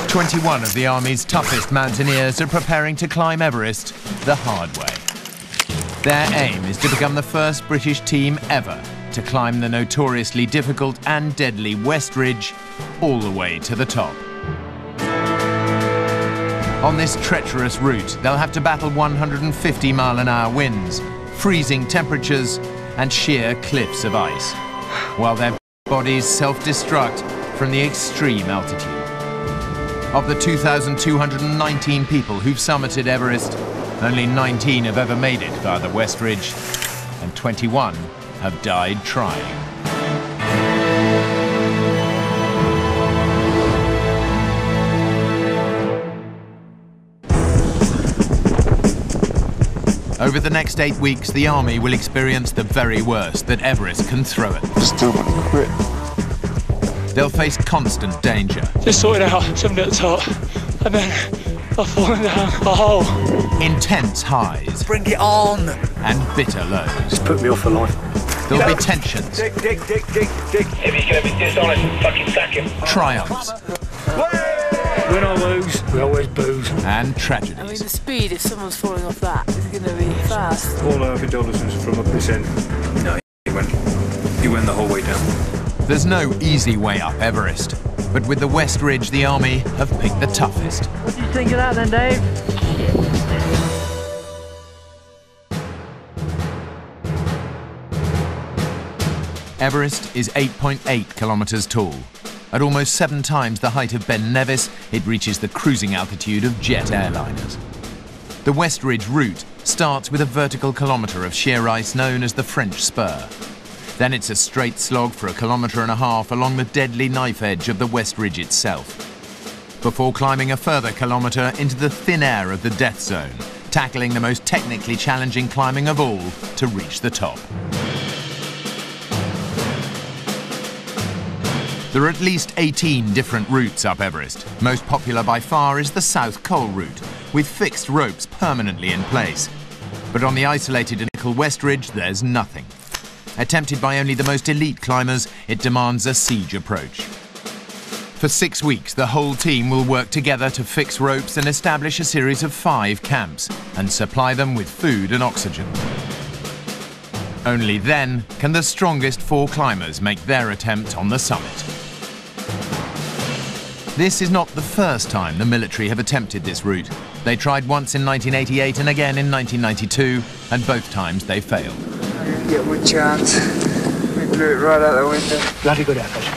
21 of the Army's toughest mountaineers are preparing to climb Everest the hard way. Their aim is to become the first British team ever to climb the notoriously difficult and deadly West Ridge all the way to the top. On this treacherous route, they'll have to battle 150-mile-an-hour winds, freezing temperatures and sheer cliffs of ice, while their bodies self-destruct from the extreme altitude. Of the 2,219 people who've summited Everest, only 19 have ever made it via the West Ridge, and 21 have died trying. Over the next 8 weeks, the Army will experience the very worst that Everest can throw at them. Still want to quit. They'll face constant danger. Just sorted out something at the top, and then I've fallen down a hole. Intense highs. Bring it on! And bitter lows. Just put me off for life. There'll be tensions. Dig. If he's going to be dishonest, fucking sack him. Triumphs. Win or lose, we always booze. And tragedies. I mean, the speed, if someone's falling off that, is going to be fast. All our condolences from up this end. No, you went the whole way down. There's no easy way up Everest, but with the West Ridge, the Army have picked the toughest. What do you think of that then, Dave? Everest is 8.8 kilometers tall. At almost 7 times the height of Ben Nevis, it reaches the cruising altitude of jet airliners. The West Ridge route starts with a vertical kilometre of sheer ice known as the French Spur. Then it's a straight slog for 1.5 kilometres along the deadly knife edge of the West Ridge itself, before climbing a further kilometre into the thin air of the death zone, tackling the most technically challenging climbing of all to reach the top. There are at least 18 different routes up Everest. Most popular by far is the South Col route, with fixed ropes permanently in place. But on the isolated and nickel West Ridge, there's nothing. Attempted by only the most elite climbers, it demands a siege approach. For 6 weeks, the whole team will work together to fix ropes and establish a series of 5 camps and supply them with food and oxygen. Only then can the strongest 4 climbers make their attempt on the summit. This is not the first time the military have attempted this route. They tried once in 1988 and again in 1992, and both times they failed. I didn't get one chance. We blew it right out the window. Bloody good effort.